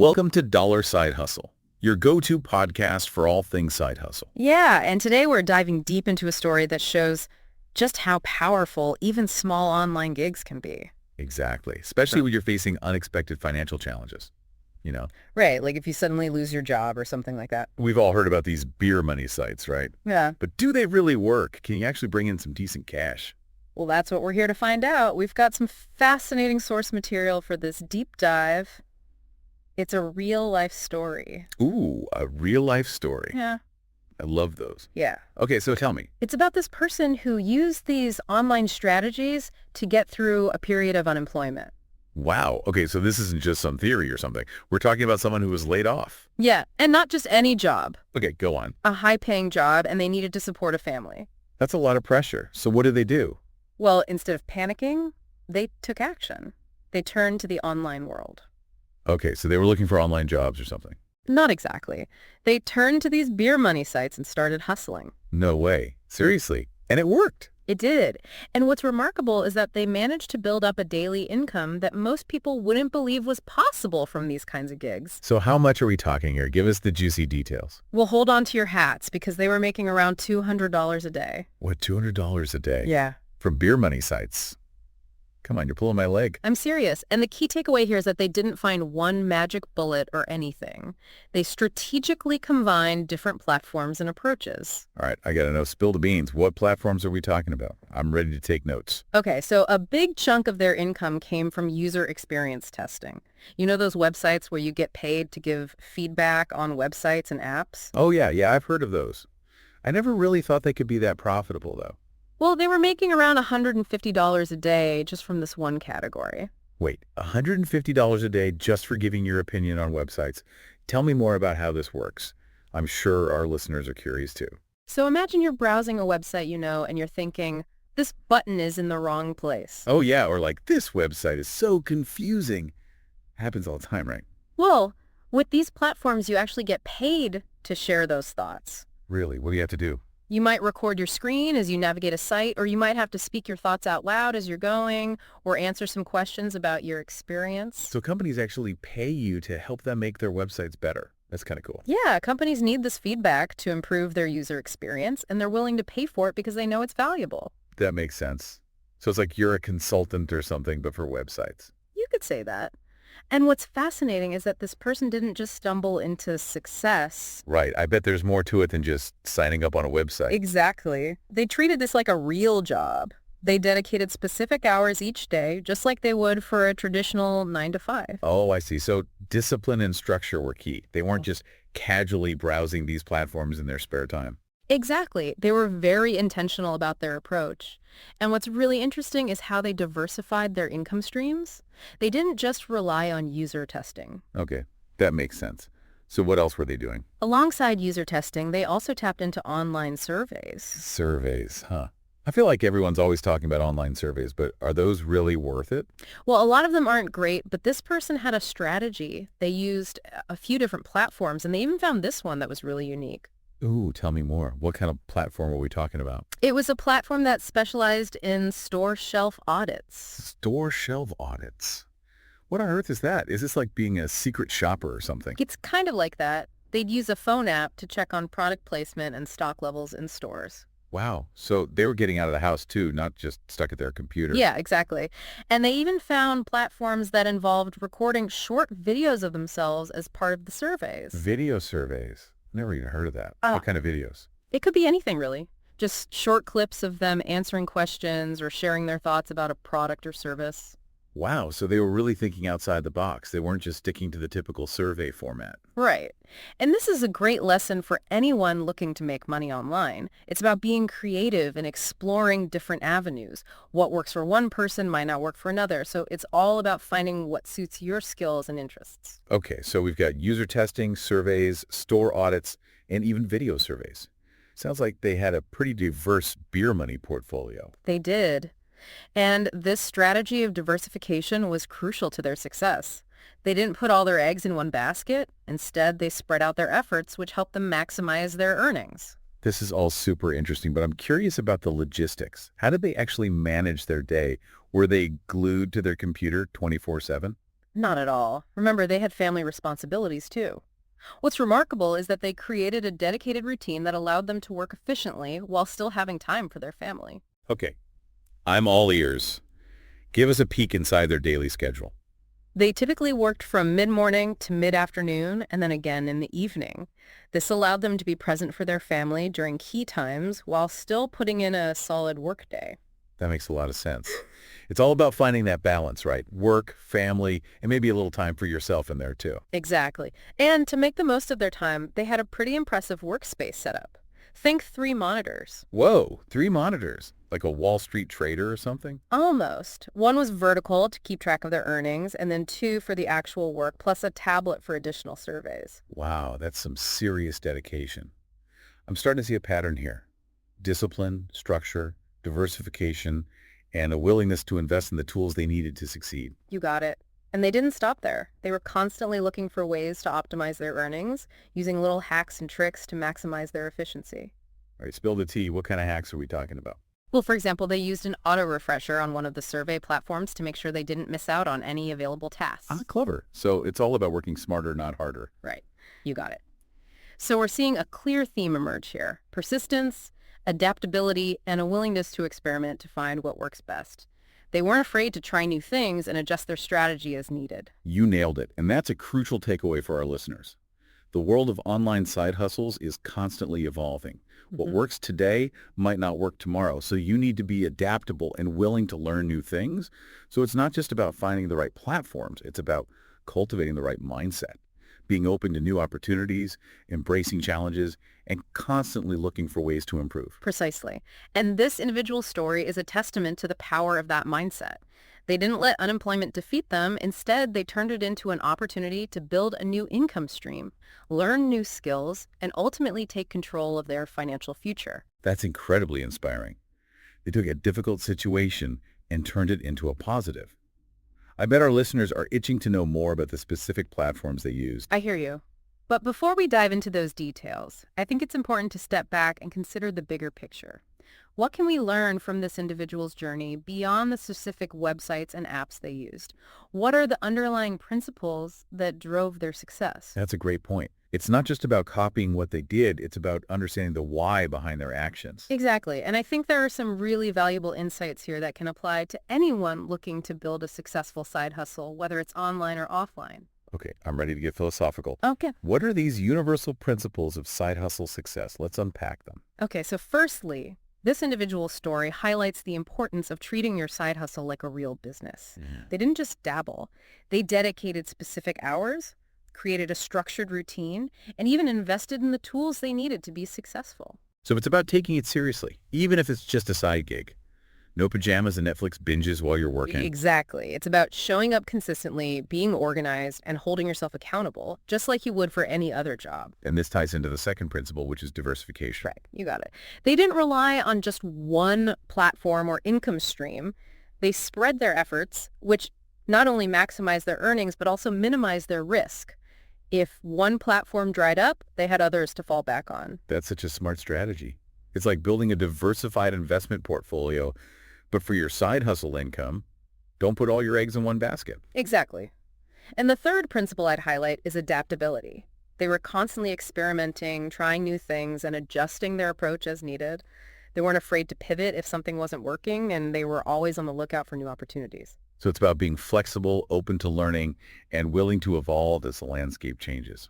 Welcome to Dollar Side Hustle, your go-to podcast for all things side hustle. Yeah, and today we're diving deep into a story that shows just how powerful even small online gigs can be. Exactly, especially when you're facing unexpected financial challenges. You know, Right, like if you suddenly lose your job or something like that. we've all heard about these beer money sites, right? Yeah, But do they really work? Can you actually bring in some decent cash? well, that's what we're here to find out. We've got some fascinating source material for this deep dive. It's a real-life story. Ooh, a real-life story. Yeah. I love those. Yeah. Okay, so tell me. It's about this person who used these online strategies to get through a period of unemployment. Wow. Okay, so this isn't just some theory or something. We're talking about someone who was laid off. Yeah, and not just any job, Okay, go on. a high-paying job, and they needed to support a family. That's a lot of pressure. So what did they do? Well, instead of panicking, they took action. They turned to the online world. Okay, so they were looking for online jobs or something. Not exactly. They turned to these beer money sites and started hustling. No way. Seriously. And it worked. It did. And what's remarkable is that they managed to build up a daily income that most people wouldn't believe was possible from these kinds of gigs. So how much are we talking here? Give us the juicy details. Well, hold on to your hats because they were making around $200 a day. What, $200 a day? Yeah. From beer money sites? Come on, you're pulling my leg. I'm serious. And the key takeaway here is that they didn't find one magic bullet or anything. They strategically combined different platforms and approaches. All right, I got to know, spill the beans. What platforms are we talking about? I'm ready to take notes. Okay, so a big chunk of their income came from user experience testing. You know those websites where you get paid to give feedback on websites and apps? Oh, yeah, I've heard of those. I never really thought they could be that profitable, though. Well, they were making around $150 a day just from this one category. Wait, $150 a day just for giving your opinion on websites. Tell me more about how this works. I'm sure our listeners are curious too. So imagine you're browsing a website and you're thinking, this button is in the wrong place. Oh, yeah, or like, this website is so confusing. Happens all the time, right? Well, with these platforms, you actually get paid to share those thoughts. Really? What do you have to do? You might record your screen as you navigate a site, or you might have to speak your thoughts out loud as you're going, or answer some questions about your experience. So companies actually pay you to help them make their websites better. That's kind of cool. Yeah, companies need this feedback to improve their user experience, and they're willing to pay for it because they know it's valuable. That makes sense. So it's like you're a consultant or something, but for websites. You could say that. And what's fascinating is that this person didn't just stumble into success. Right. I bet there's more to it than just signing up on a website. Exactly. They treated this like a real job. They dedicated specific hours each day, just like they would for a traditional 9 to 5. Oh, I see. So discipline and structure were key. They weren't just casually browsing these platforms in their spare time. Exactly. They were very intentional about their approach. And what's really interesting is how they diversified their income streams. They didn't just rely on user testing. Okay, that makes sense. So what else were they doing? Alongside user testing, they also tapped into online surveys. Surveys, huh? I feel like everyone's always talking about online surveys, but are those really worth it? Well, a lot of them aren't great, but this person had a strategy. They used a few different platforms, and they even found this one that was really unique. Ooh, tell me more. What kind of platform are we talking about? It was a platform that specialized in store shelf audits. Store shelf audits. What on earth is that? Is this like being a secret shopper or something? It's kind of like that. They'd use a phone app to check on product placement and stock levels in stores. Wow. So they were getting out of the house too, not just stuck at their computer. Yeah, exactly. And they even found platforms that involved recording short videos of themselves as part of the surveys. Video surveys. Never even heard of that. What kind of videos? It could be anything, really. Just short clips of them answering questions or sharing their thoughts about a product or service. Wow. So they were really thinking outside the box. They weren't just sticking to the typical survey format. Right. And this is a great lesson for anyone looking to make money online. It's about being creative and exploring different avenues. What works for one person might not work for another. So it's all about finding what suits your skills and interests. Okay. So we've got user testing, surveys, store audits, and even video surveys. Sounds like they had a pretty diverse beer money portfolio. They did. And this strategy of diversification was crucial to their success. They didn't put all their eggs in one basket. Instead, they spread out their efforts, which helped them maximize their earnings. This is all super interesting, but I'm curious about the logistics. How did they actually manage their day? Were they glued to their computer 24/7? Not at all. Remember, they had family responsibilities too. What's remarkable is that they created a dedicated routine that allowed them to work efficiently while still having time for their family. Okay, I'm all ears. Give us a peek inside their daily schedule. They typically worked from mid-morning to mid-afternoon and then again in the evening. This allowed them to be present for their family during key times while still putting in a solid workday. That makes a lot of sense. It's all about finding that balance, right? Work, family, and maybe a little time for yourself in there too. Exactly. And to make the most of their time, they had a pretty impressive workspace setup. Think 3 monitors. Whoa, 3 monitors, like a Wall Street trader or something? Almost. One was vertical to keep track of their earnings, and then two for the actual work, plus a tablet for additional surveys. Wow, that's some serious dedication. I'm starting to see a pattern here. Discipline, structure, diversification, and a willingness to invest in the tools they needed to succeed. You got it. And they didn't stop there. They were constantly looking for ways to optimize their earnings, using little hacks and tricks to maximize their efficiency. All right, spill the tea. What kind of hacks are we talking about? Well, for example, they used an auto refresher on one of the survey platforms to make sure they didn't miss out on any available tasks. Clever. So it's all about working smarter, not harder. Right. You got it. So we're seeing a clear theme emerge here: persistence, adaptability, and a willingness to experiment to find what works best. They weren't afraid to try new things and adjust their strategy as needed. You nailed it, and that's a crucial takeaway for our listeners. The world of online side hustles is constantly evolving. What Mhm. works today might not work tomorrow, so you need to be adaptable and willing to learn new things. So it's not just about finding the right platforms, it's about cultivating the right mindset, being open to new opportunities, embracing challenges, and constantly looking for ways to improve. Precisely. And this individual story is a testament to the power of that mindset. They didn't let unemployment defeat them. Instead, they turned it into an opportunity to build a new income stream, learn new skills, and ultimately take control of their financial future. That's incredibly inspiring. They took a difficult situation and turned it into a positive. I bet our listeners are itching to know more about the specific platforms they used. I hear you. But before we dive into those details, I think it's important to step back and consider the bigger picture. What can we learn from this individual's journey beyond the specific websites and apps they used? What are the underlying principles that drove their success? That's a great point. It's not just about copying what they did, it's about understanding the why behind their actions. Exactly. And I think there are some really valuable insights here that can apply to anyone looking to build a successful side hustle, whether it's online or offline. Okay, I'm ready to get philosophical. Okay. What are these universal principles of side hustle success? Let's unpack them. Okay, so firstly, this individual story highlights the importance of treating your side hustle like a real business. Yeah. They didn't just dabble. They dedicated specific hours, created a structured routine, and even invested in the tools they needed to be successful. So it's about taking it seriously, even if it's just a side gig. No pajamas and Netflix binges while you're working. Exactly. It's about showing up consistently, being organized, and holding yourself accountable, just like you would for any other job. And this ties into the second principle, which is diversification. Right. You got it. They didn't rely on just one platform or income stream. They spread their efforts, which not only maximized their earnings, but also minimized their risk. If one platform dried up, they had others to fall back on. That's such a smart strategy. It's like building a diversified investment portfolio, but for your side hustle income, don't put all your eggs in one basket. Exactly. And the third principle I'd highlight is adaptability. They were constantly experimenting, trying new things, and adjusting their approach as needed. They weren't afraid to pivot if something wasn't working, and they were always on the lookout for new opportunities. So it's about being flexible, open to learning, and willing to evolve as the landscape changes.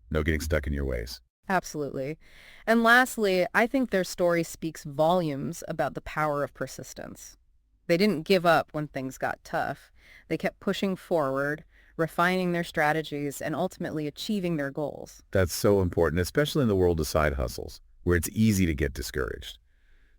No getting stuck in your ways. Absolutely. And lastly, I think their story speaks volumes about the power of persistence. They didn't give up when things got tough. They kept pushing forward, refining their strategies, and ultimately achieving their goals. That's so important, especially in the world of side hustles, where it's easy to get discouraged.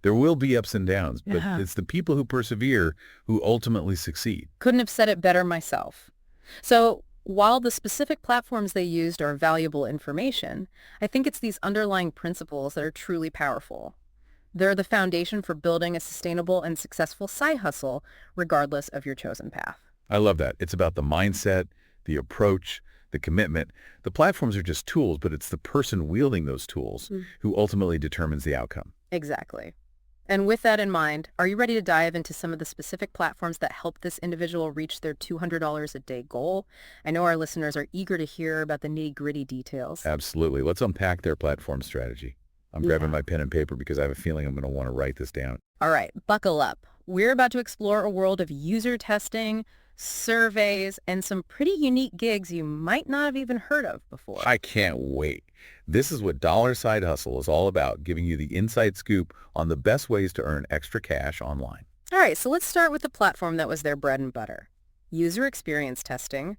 There will be ups and downs, but Yeah. it's the people who persevere who ultimately succeed. Couldn't have said it better myself. So while the specific platforms they used are valuable information, I think it's these underlying principles that are truly powerful. They're the foundation for building a sustainable and successful side hustle, regardless of your chosen path. I love that. It's about the mindset, the approach, the commitment. The platforms are just tools, but it's the person wielding those tools who ultimately determines the outcome. Exactly. And with that in mind, are you ready to dive into some of the specific platforms that help this individual reach their $200 a day goal? I know our listeners are eager to hear about the nitty-gritty details. Absolutely. Let's unpack their platform strategy. I'm grabbing Yeah. my pen and paper because I have a feeling I'm going to want to write this down. All right, buckle up. We're about to explore a world of user testing, surveys, and some pretty unique gigs you might not have even heard of before. I can't wait. This is what Dollar Side Hustle is all about, giving you the inside scoop on the best ways to earn extra cash online. All right, so let's start with the platform that was their bread and butter. User experience testing.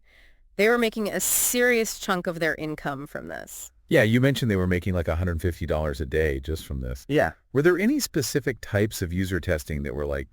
They were making a serious chunk of their income from this. Yeah, you mentioned they were making like $150 a day just from this. Yeah. Were there any specific types of user testing that were like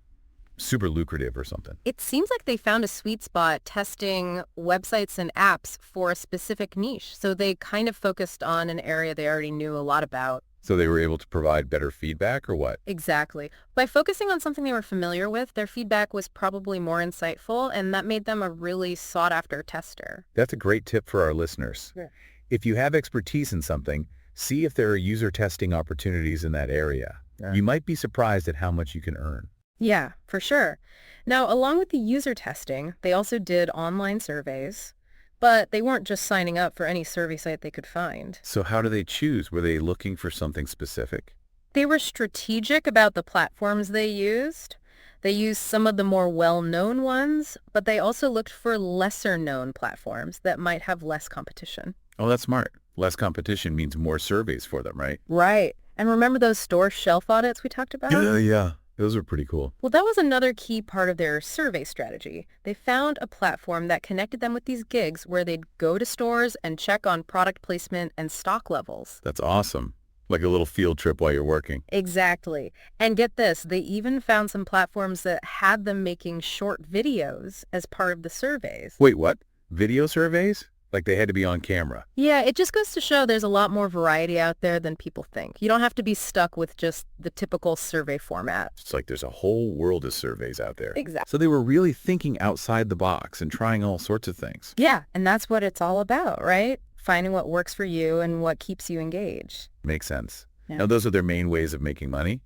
super lucrative or something? It seems like they found a sweet spot testing websites and apps for a specific niche. So they kind of focused on an area they already knew a lot about. So they were able to provide better feedback or what? Exactly. By focusing on something they were familiar with, their feedback was probably more insightful, and that made them a really sought-after tester. That's a great tip for our listeners. Yeah. If you have expertise in something, see if there are user testing opportunities in that area. Yeah. You might be surprised at how much you can earn. Yeah, for sure. Now, along with the user testing, they also did online surveys, but they weren't just signing up for any survey site they could find. So how do they choose? Were they looking for something specific? They were strategic about the platforms they used. They used some of the more well-known ones, but they also looked for lesser-known platforms that might have less competition. Oh, that's smart. Less competition means more surveys for them, right? Right. And remember those store shelf audits we talked about? Yeah. Those are pretty cool. Well, that was another key part of their survey strategy. They found a platform that connected them with these gigs where they'd go to stores and check on product placement and stock levels. That's awesome. Like a little field trip while you're working. Exactly. And get this, they even found some platforms that had them making short videos as part of the surveys. Wait, what? Video surveys? Like they had to be on camera. Yeah, it just goes to show there's a lot more variety out there than people think. You don't have to be stuck with just the typical survey format. It's like there's a whole world of surveys out there. Exactly. So they were really thinking outside the box and trying all sorts of things. Yeah, and that's what it's all about, right? Finding what works for you and what keeps you engaged. Makes sense. Yeah. Now, those are their main ways of making money,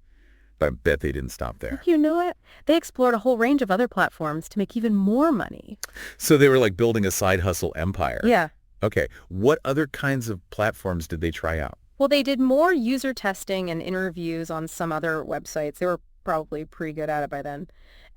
but I bet they didn't stop there. You know what? They explored a whole range of other platforms to make even more money. So they were like building a side hustle empire. Yeah. Okay. What other kinds of platforms did they try out? Well, they did more user testing and interviews on some other websites. They were probably pretty good at it by then.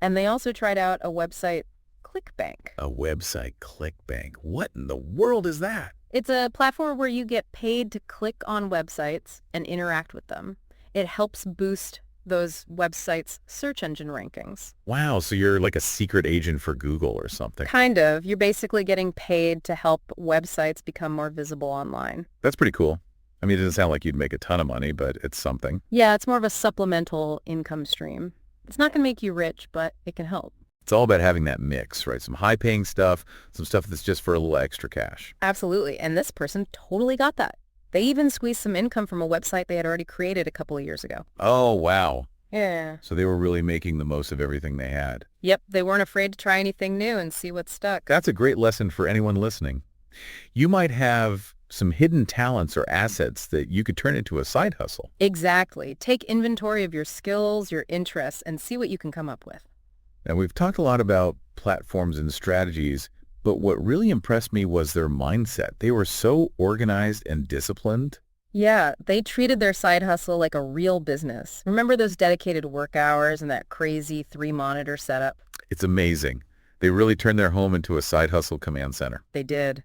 And they also tried out a website, ClickBank. A website, ClickBank. What in the world is that? It's a platform where you get paid to click on websites and interact with them. It helps boost those websites' search engine rankings. Wow, so you're like a secret agent for Google or something. Kind of. You're basically getting paid to help websites become more visible online. That's pretty cool. I mean, it doesn't sound like you'd make a ton of money, but it's something. Yeah, it's more of a supplemental income stream. It's not going to make you rich, but it can help. It's all about having that mix, right? Some high-paying stuff, some stuff that's just for a little extra cash. Absolutely. And this person totally got that. They even squeezed some income from a website they had already created a couple of years ago. Oh, wow. Yeah. So they were really making the most of everything they had. Yep, they weren't afraid to try anything new and see what stuck. That's a great lesson for anyone listening. You might have some hidden talents or assets that you could turn into a side hustle. Exactly. Take inventory of your skills, your interests, and see what you can come up with. Now, we've talked a lot about platforms and strategies, but what really impressed me was their mindset. They were so organized and disciplined. Yeah, they treated their side hustle like a real business. Remember those dedicated work hours and that crazy 3-monitor setup? It's amazing. They really turned their home into a side hustle command center. They did.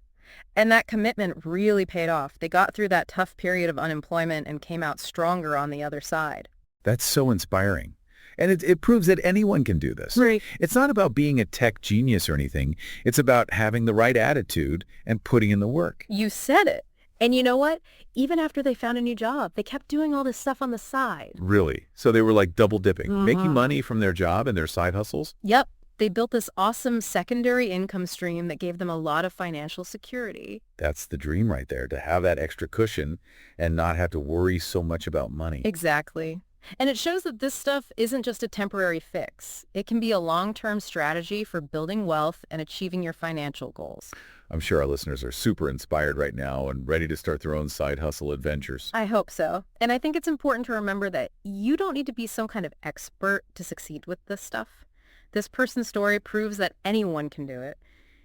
And that commitment really paid off. They got through that tough period of unemployment and came out stronger on the other side. That's so inspiring. And it proves that anyone can do this. Right. It's not about being a tech genius or anything. It's about having the right attitude and putting in the work. You said it. And you know what? Even after they found a new job, they kept doing all this stuff on the side. Really? So they were like double dipping, making Mhm. money from their job and their side hustles? Yep. They built this awesome secondary income stream that gave them a lot of financial security. That's the dream right there, to have that extra cushion and not have to worry so much about money. Exactly. And it shows that this stuff isn't just a temporary fix. It can be a long-term strategy for building wealth and achieving your financial goals. I'm sure our listeners are super inspired right now and ready to start their own side hustle adventures. I hope so. And I think it's important to remember that you don't need to be some kind of expert to succeed with this stuff. This person's story proves that anyone can do it.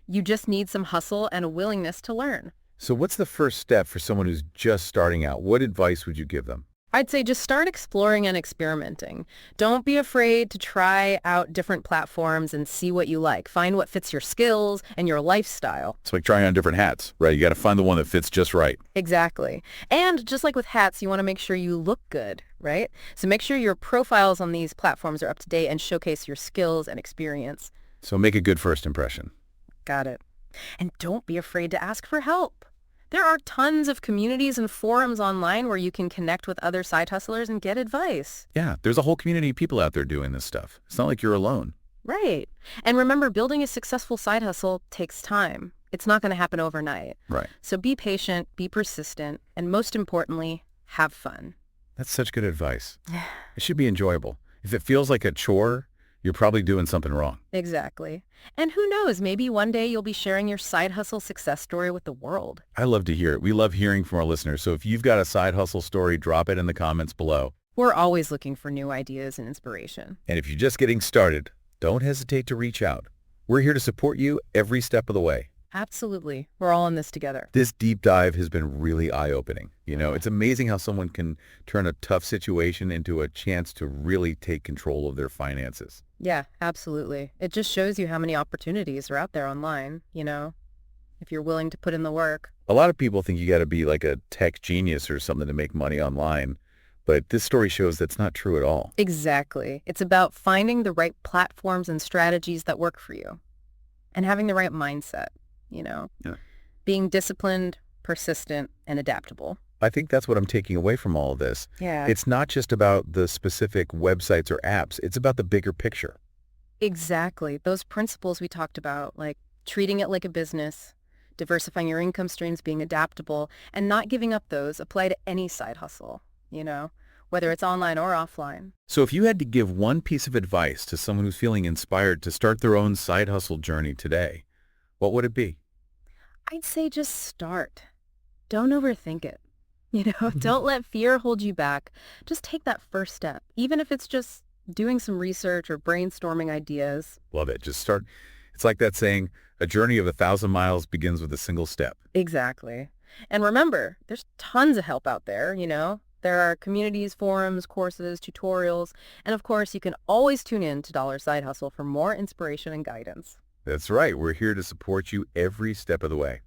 You just need some hustle and a willingness to learn. So what's the first step for someone who's just starting out? What advice would you give them? I'd say just start exploring and experimenting. Don't be afraid to try out different platforms and see what you like. Find what fits your skills and your lifestyle. It's like trying on different hats, right? You got to find the one that fits just right. Exactly. And just like with hats, you want to make sure you look good, right? So make sure your profiles on these platforms are up to date and showcase your skills and experience. So make a good first impression. Got it. And don't be afraid to ask for help. There are tons of communities and forums online where you can connect with other side hustlers and get advice. Yeah, there's a whole community of people out there doing this stuff. It's not like you're alone. Right. And remember, building a successful side hustle takes time. It's not going to happen overnight. Right. So be patient, be persistent, and most importantly, have fun. That's such good advice. It should be enjoyable. If it feels like a chore, you're probably doing something wrong. Exactly. And who knows, maybe one day you'll be sharing your side hustle success story with the world. I love to hear it. We love hearing from our listeners. So if you've got a side hustle story, drop it in the comments below. We're always looking for new ideas and inspiration. And if you're just getting started, don't hesitate to reach out. We're here to support you every step of the way. Absolutely. We're all in this together. This deep dive has been really eye-opening. It's amazing how someone can turn a tough situation into a chance to really take control of their finances. Yeah, absolutely. It just shows you how many opportunities are out there online, if you're willing to put in the work. A lot of people think you got to be like a tech genius or something to make money online, but this story shows that's not true at all. Exactly. It's about finding the right platforms and strategies that work for you and having the right mindset, Yeah. being disciplined, persistent, and adaptable. I think that's what I'm taking away from all of this. Yeah. It's not just about the specific websites or apps. It's about the bigger picture. Exactly. Those principles we talked about, like treating it like a business, diversifying your income streams, being adaptable, and not giving up those apply to any side hustle, whether it's online or offline. So if you had to give one piece of advice to someone who's feeling inspired to start their own side hustle journey today, what would it be? I'd say just start. Don't overthink it. Don't let fear hold you back. Just take that first step, even if it's just doing some research or brainstorming ideas. Love it. Just start. It's like that saying, a journey of 1,000 miles begins with a single step. Exactly. And remember, there's tons of help out there, There are communities, forums, courses, tutorials, and of course, you can always tune in to Dollar Side Hustle for more inspiration and guidance. That's right. We're here to support you every step of the way.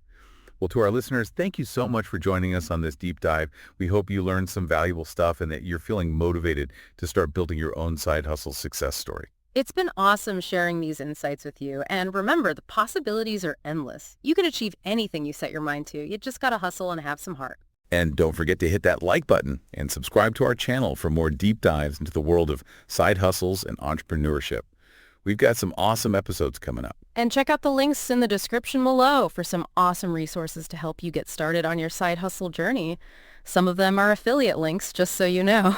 Well, to our listeners, thank you so much for joining us on this deep dive. We hope you learned some valuable stuff and that you're feeling motivated to start building your own side hustle success story. It's been awesome sharing these insights with you. And remember, the possibilities are endless. You can achieve anything you set your mind to. You just got to hustle and have some heart. And don't forget to hit that like button and subscribe to our channel for more deep dives into the world of side hustles and entrepreneurship. We've got some awesome episodes coming up. And check out the links in the description below for some awesome resources to help you get started on your side hustle journey. Some of them are affiliate links, just so you know.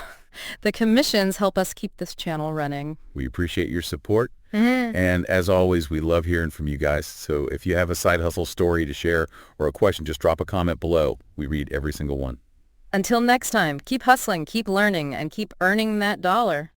The commissions help us keep this channel running. We appreciate your support. And as always, we love hearing from you guys. So if you have a side hustle story to share or a question, just drop a comment below. We read every single one. Until next time, keep hustling, keep learning, and keep earning that dollar.